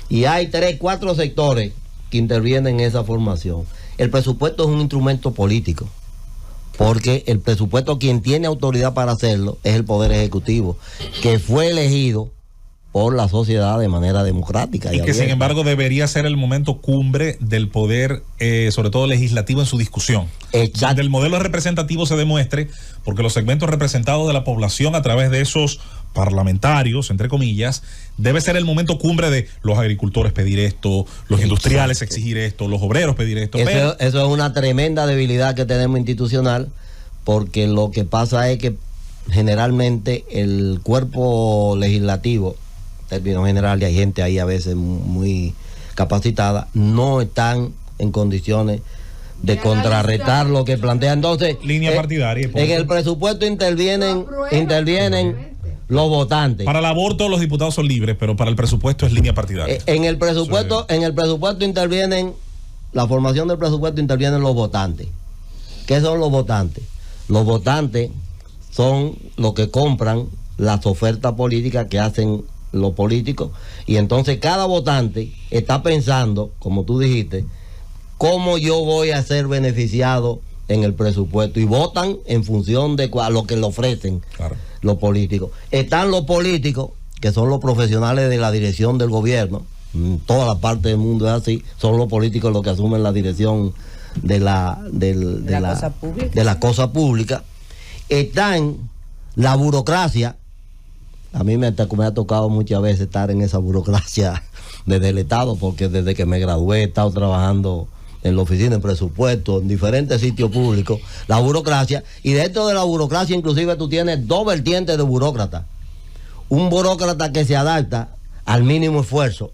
Y hay 3, 4 sectores que intervienen en esa formación. El presupuesto es un instrumento político, porque el presupuesto, quien tiene autoridad para hacerlo es el Poder Ejecutivo, que fue elegido por la sociedad de manera democrática. Y que sin embargo debería ser el momento cumbre del poder, sobre todo legislativo, en su discusión. Exacto. Donde el modelo representativo se demuestre, porque los segmentos representados de la población a través de esos parlamentarios, entre comillas, debe ser el momento cumbre de los agricultores pedir esto, los industriales exigir esto, los obreros pedir esto. Eso es una tremenda debilidad que tenemos institucional, porque lo que pasa es que generalmente el cuerpo legislativo, en términos generales, hay gente ahí a veces muy capacitada, no están en condiciones de contrarrestar lo que plantea. Entonces, línea partidaria. En el presupuesto intervienen los votantes. Para el aborto los diputados son libres, pero para el presupuesto es línea partidaria. En el presupuesto intervienen, la formación del presupuesto intervienen los votantes. ¿Qué son los votantes? Los votantes son los que compran las ofertas políticas que hacen los políticos, y entonces cada votante está pensando, como tú dijiste, cómo yo voy a ser beneficiado en el presupuesto, y votan en función de lo que le ofrecen los políticos. Están los políticos, que son los profesionales de la dirección del gobierno, en toda la parte del mundo es así, son los políticos los que asumen la dirección de la cosa pública. Están la burocracia. A mí me ha tocado muchas veces estar en esa burocracia desde el Estado, porque desde que me gradué he estado trabajando en la oficina de presupuesto, en diferentes sitios públicos, la burocracia, y dentro de la burocracia inclusive tú tienes dos vertientes de burócrata. Un burócrata que se adapta al mínimo esfuerzo,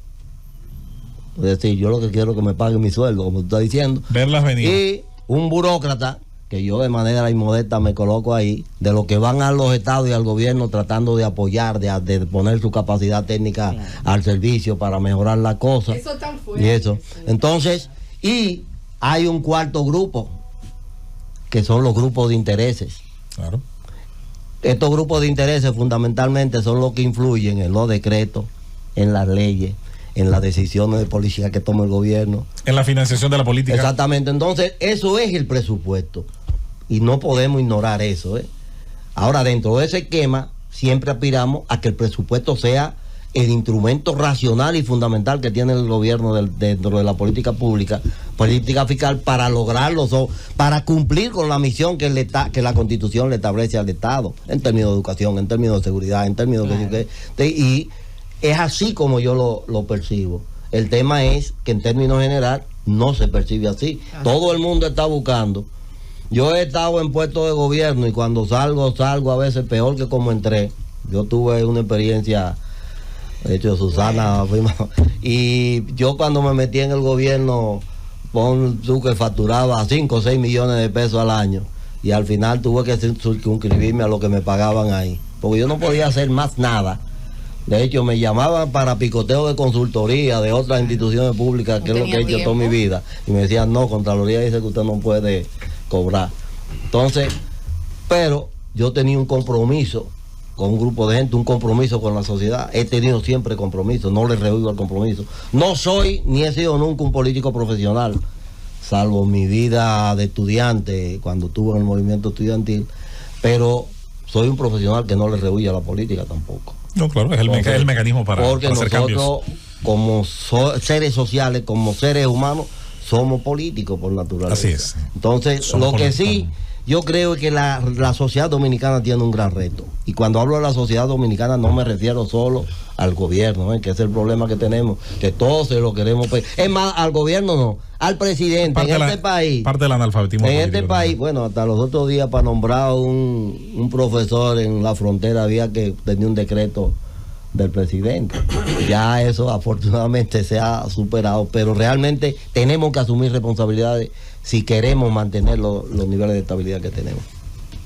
es decir, yo lo que quiero es que me paguen mi sueldo, como tú estás diciendo. Verlas venir. Y un burócrata, que yo de manera inmodesta me coloco ahí, de los que van a los estados y al gobierno tratando de apoyar, de poner su capacidad técnica al servicio para mejorar la cosa. Eso tan fuerte. Y eso. Entonces, y hay un cuarto grupo, que son los grupos de intereses. Claro. Estos grupos de intereses fundamentalmente son los que influyen en los decretos, en las leyes, en las decisiones de política que toma el gobierno. En la financiación de la política. Exactamente. Entonces, eso es el presupuesto. Y no podemos ignorar eso. Ahora, dentro de ese esquema, siempre aspiramos a que el presupuesto sea el instrumento racional y fundamental que tiene el gobierno dentro de la política pública, política fiscal, para lograrlo, para cumplir con la misión que la Constitución le establece al Estado, en términos de educación, en términos de seguridad, en términos y es así como yo lo percibo. El tema es que en términos general no se percibe así. Todo el mundo está buscando. Yo he estado en puestos de gobierno y cuando salgo a veces peor que como entré. Yo tuve una experiencia, de hecho Susana, y yo cuando me metí en el gobierno, tú que facturaba 5 o 6 millones de pesos al año, y al final tuve que circunscribirme a lo que me pagaban ahí, porque yo no podía hacer más nada. De hecho, me llamaban para picoteo de consultoría de otras instituciones públicas, que es lo que he hecho toda mi vida. Y me decían, no, Contraloría dice que usted no puede cobrar. Entonces, pero yo tenía un compromiso con un grupo de gente, un compromiso con la sociedad. He tenido siempre compromiso, no le rehuyo al compromiso. No soy, ni he sido nunca un político profesional, salvo mi vida de estudiante, cuando estuve en el movimiento estudiantil, pero soy un profesional que no le rehuye a la política tampoco. No, claro, es el mecanismo para hacer cambios. Porque nosotros, como seres sociales, como seres humanos, somos políticos por naturaleza. Así es. Entonces, somos lo que sí, yo creo que la sociedad dominicana tiene un gran reto. Y cuando hablo de la sociedad dominicana no me refiero solo al gobierno, que es el problema que tenemos, que todos se lo queremos. Es más, al gobierno no, al presidente en este país. Parte del analfabetismo. En este país, bueno, hasta los otros días para nombrar un profesor en la frontera había que tener un decreto del presidente. Ya eso afortunadamente se ha superado, pero realmente tenemos que asumir responsabilidades si queremos mantener los niveles de estabilidad que tenemos.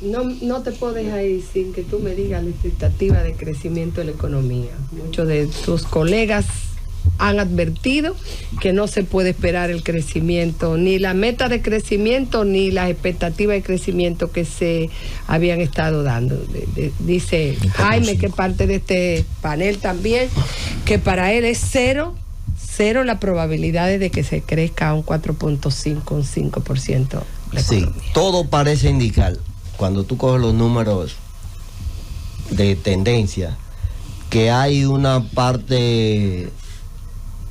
No te puedo dejar ir sin que tú me digas la expectativa de crecimiento de la economía. Muchos de tus colegas han advertido que no se puede esperar el crecimiento, ni la meta de crecimiento, ni las expectativas de crecimiento que se habían estado dando. Dice Jaime, que parte de este panel también, que para él es cero la probabilidad de que se crezca a un 4.5, un 5%. Sí, todo parece indicar, cuando tú coges los números de tendencia, que hay una parte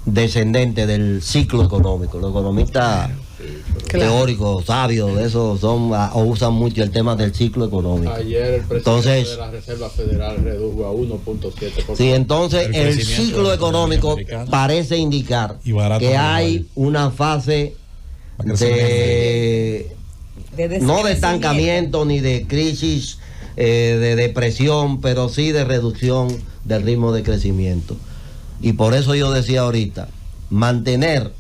descendente del ciclo económico. Los economistas teóricos, sabios, de eso usan mucho el tema del ciclo económico. Ayer el presidente de la Reserva Federal redujo a 1.7%. Sí, entonces el ciclo económico parece indicar que hay una fase no de estancamiento ni de crisis, de depresión, pero sí de reducción del ritmo de crecimiento. Y por eso yo decía ahorita, mantener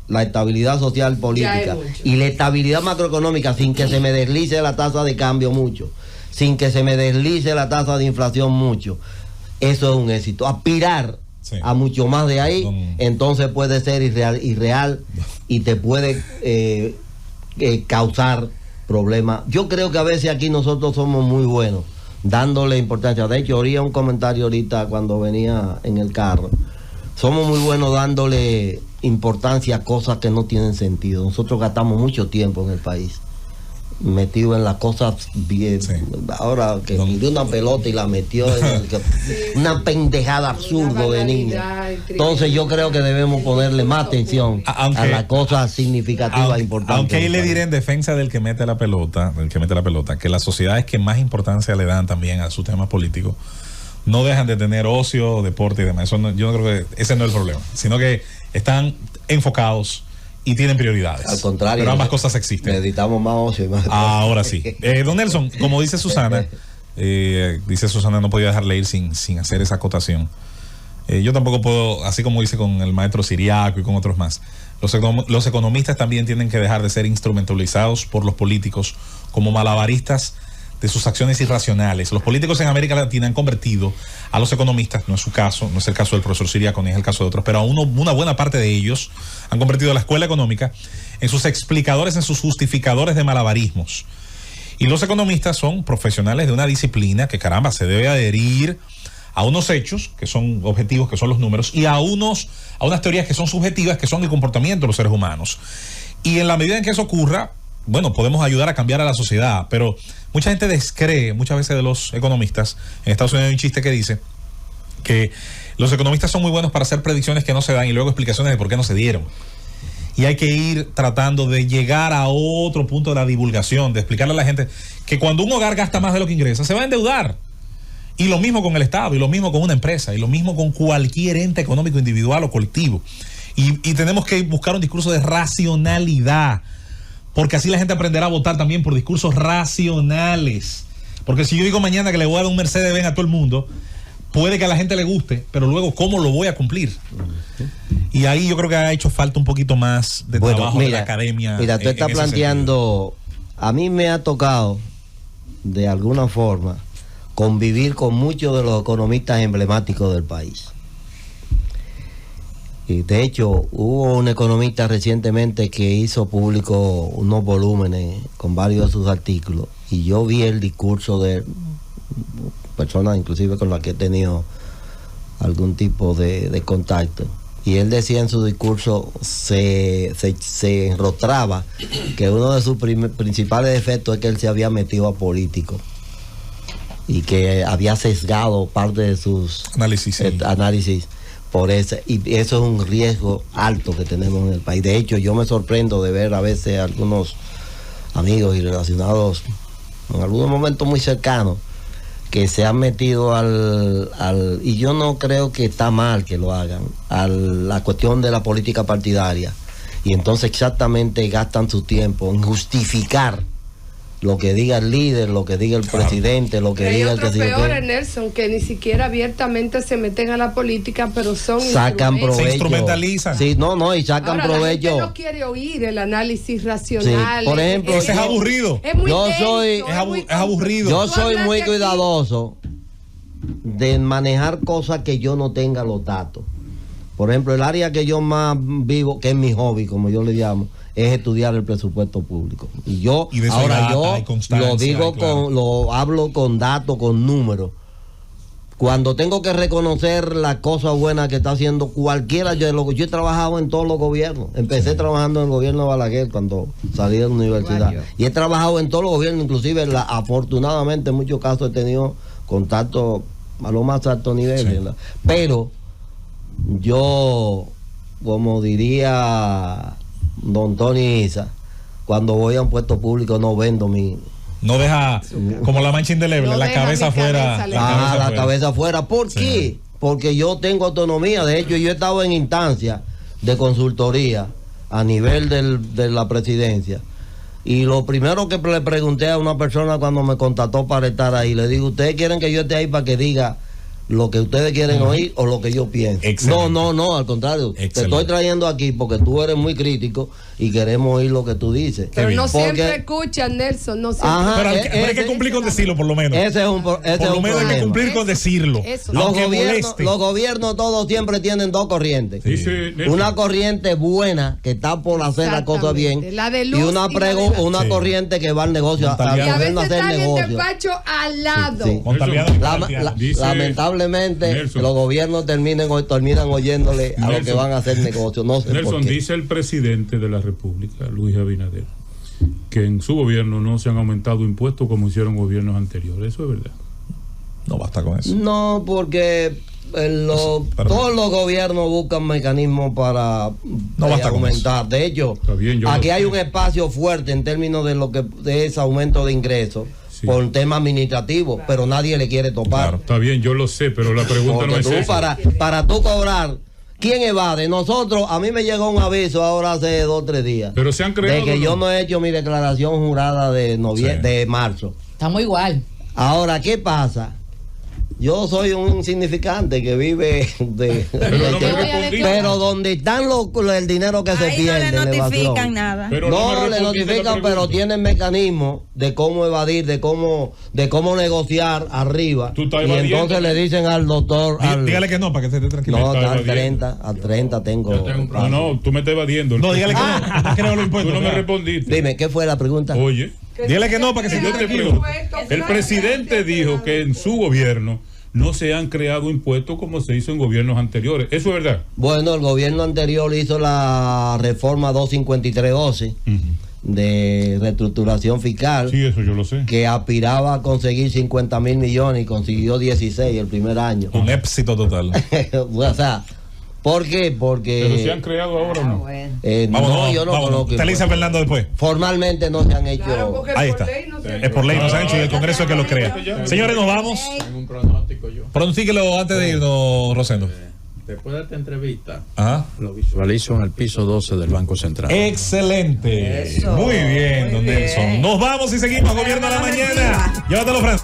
la estabilidad social política y la estabilidad macroeconómica sin que se me deslice la tasa de cambio mucho, sin que se me deslice la tasa de inflación mucho, eso es un éxito. Aspirar a mucho más de ahí, entonces puede ser irreal y te puede causar problemas. Yo creo que a veces aquí nosotros somos muy buenos dándole importancia. De hecho, oía un comentario ahorita cuando venía en el carro. Somos muy buenos dándole importancia a cosas que no tienen sentido. Nosotros gastamos mucho tiempo en el país metido en las cosas bien. Sí. Ahora que dio una pelota y la metió en una pendejada absurda de niño. Entonces yo creo que debemos ponerle más atención a las cosas significativas e importantes. Aunque ahí le diré en defensa del que mete la pelota, que las sociedades que más importancia le dan también a sus temas políticos no dejan de tener ocio, deporte y demás. Eso no, yo no creo que ese no es el problema, sino que están enfocados y tienen prioridades. Al contrario, pero ambas cosas existen. Necesitamos más ocio y más. Ahora sí. Don Nelson, como dice Susana, no podía dejarle ir sin hacer esa acotación. Yo tampoco puedo, así como dice con el maestro Siriaco y con otros más, los economistas también tienen que dejar de ser instrumentalizados por los políticos como malabaristas de sus acciones irracionales. Los políticos en América Latina han convertido a los economistas, no es su caso, no es el caso del profesor Siriaco ni es el caso de otros, pero a una buena parte de ellos han convertido a la escuela económica en sus explicadores, en sus justificadores de malabarismos. Y los economistas son profesionales de una disciplina que, caramba, se debe adherir a unos hechos que son objetivos, que son los números, y a unas teorías que son subjetivas, que son el comportamiento de los seres humanos. Y en la medida en que eso ocurra, bueno, podemos ayudar a cambiar a la sociedad, pero mucha gente descree muchas veces de los economistas. En Estados Unidos hay un chiste que dice que los economistas son muy buenos para hacer predicciones que no se dan y luego explicaciones de por qué no se dieron. Y hay que ir tratando de llegar a otro punto de la divulgación, de explicarle a la gente que cuando un hogar gasta más de lo que ingresa, se va a endeudar. Y lo mismo con el Estado, y lo mismo con una empresa, y lo mismo con cualquier ente económico individual o colectivo. Y tenemos que buscar un discurso de racionalidad, porque así la gente aprenderá a votar también por discursos racionales. Porque si yo digo mañana que le voy a dar un Mercedes-Benz a todo el mundo, puede que a la gente le guste, pero luego ¿cómo lo voy a cumplir? Y ahí yo creo que ha hecho falta un poquito más de trabajo de la academia. Mira, tú estás planteando, a mí me ha tocado de alguna forma convivir con muchos de los economistas emblemáticos del país. Y de hecho, hubo un economista recientemente que hizo público unos volúmenes con varios de sus artículos, y yo vi el discurso de personas inclusive con las que he tenido algún tipo de contacto, y él decía en su discurso, se enrostraba que uno de sus principales defectos es que él se había metido a político y que había sesgado parte de sus análisis por eso, y eso es un riesgo alto que tenemos en el país. De hecho, yo me sorprendo de ver a veces algunos amigos y relacionados en algunos momentos muy cercanos que se han metido y yo no creo que está mal que lo hagan, a la cuestión de la política partidaria, y entonces exactamente gastan su tiempo en justificar lo que diga el líder, lo que diga el presidente, lo que diga el que sigue. Peores, Nelson, que ni siquiera abiertamente se meten a la política, pero sacan provecho. Se instrumentalizan. Sí, y sacan provecho. La gente no quiere oír el análisis racional. Sí. Por ejemplo, ese es aburrido. Es muy es aburrido. Yo soy muy cuidadoso de manejar cosas que yo no tenga los datos. Por ejemplo, el área que yo más vivo, que es mi hobby, como yo le llamo, es estudiar el presupuesto público. Y yo lo digo lo hablo con datos, con números. Cuando tengo que reconocer las cosas buenas que está haciendo cualquiera, yo he trabajado en todos los gobiernos. Empecé trabajando en el gobierno de Balaguer cuando salí de la universidad. Y he trabajado en todos los gobiernos, inclusive afortunadamente en muchos casos he tenido contacto a lo más alto nivel. Sí. Pero yo, como diría don Tony Isa, cuando voy a un puesto público no vendo no deja como la mancha indeleble, la cabeza afuera. La cabeza afuera. ¿Por qué? Porque yo tengo autonomía. De hecho, yo he estado en instancias de consultoría a nivel de la presidencia. Y lo primero que le pregunté a una persona cuando me contactó para estar ahí, le digo, ¿ustedes quieren que yo esté ahí para que diga lo que ustedes quieren oír o lo que yo pienso. Excelente. No, al contrario. Excelente. Te estoy trayendo aquí porque tú eres muy crítico y queremos oír lo que tú dices. Pero no Porque- siempre escuchan, Nelson, no siempre. Ajá, Pero hay que cumplir con decirlo, por lo menos. Ese es un, ese Por es lo un menos hay que problema. cumplir con decirlo. Eso. Aunque moleste. Los gobiernos todos siempre tienen dos corrientes. Dice Nelson, Una corriente buena que está por hacer las cosas bien Exactamente. La de luz y una, y la de gas. una Sí. corriente que va al negocio al Y a Contabilidad. gobierno a veces hacer están en negocio. despacho al lado. Sí. Contabilidad Nelson, dominicana. Dice Lamentablemente Nelson. los gobiernos terminan oyéndole a lo que Nelson. van a hacer negocio. No sé por Nelson, qué. dice el presidente de la República, Luis Abinader, que en su gobierno no se han aumentado impuestos como hicieron gobiernos anteriores. Eso es verdad. No basta con eso. No, porque Perdón. todos los gobiernos buscan mecanismos para No basta con aumentar. De hecho, Está bien, yo aquí lo hay sé. un espacio fuerte en términos de ese aumento de ingresos Sí. por tema administrativo, pero nadie le quiere topar. Claro. Está bien, yo lo sé, pero la pregunta Porque no es tú esa. para tú cobrar, ¿quién evade? Nosotros, a mí me llegó un aviso ahora hace 2 o 3 días. Pero se han creado. De que yo no he hecho mi declaración jurada de Sí. de marzo. Estamos igual. Ahora, ¿qué pasa? Yo soy un insignificante que vive de... Pero no me Yo voy a respondiste. pero donde están el dinero que se Ahí no pierde. le la evasión. notifican nada. Pero No, me le respondiste la notifican, pero pregunta. tienen mecanismos de cómo evadir, de cómo negociar arriba. Tú estás Y evadiendo. entonces le dicen al doctor... Dígale que no, para que se esté tranquilo. No, está al evadiendo. 30, al 30 tengo... Yo tengo un No, no, tú me estás evadiendo. No, dígale que no. No creo los Tú impuestos. no me claro. respondiste. Dime, ¿qué fue la pregunta? Oye, Dígale que no, para que se yo esté te tranquilo. pregunto. El presidente dijo que en su gobierno no se han creado impuestos como se hizo en gobiernos anteriores. ¿Eso es verdad? Bueno, el gobierno anterior hizo la reforma 253-12 de reestructuración fiscal, Sí, eso yo lo sé. que aspiraba a conseguir 50.000 millones y consiguió 16 el primer año. Un éxito total. O sea, ¿por qué? Porque Pero se han creado ahora o no. Vámonos, yo no vámonos. conozco. Usted le dice a Fernando después. Formalmente no se han hecho. Claro, porque Ahí por está. ley no se- Es por ley, no se ha hecho y el Congreso es que lo crea. Señores, nos vamos. Tengo un pronóstico yo. Pronostíquelo antes de irnos, Rosendo. Después de esta entrevista, Ajá. lo visualizo en el piso 12 del Banco Central. Excelente. Muy bien, don Nelson. Nos vamos y seguimos. Gobierno a la mañana. Llévatelo, Fran.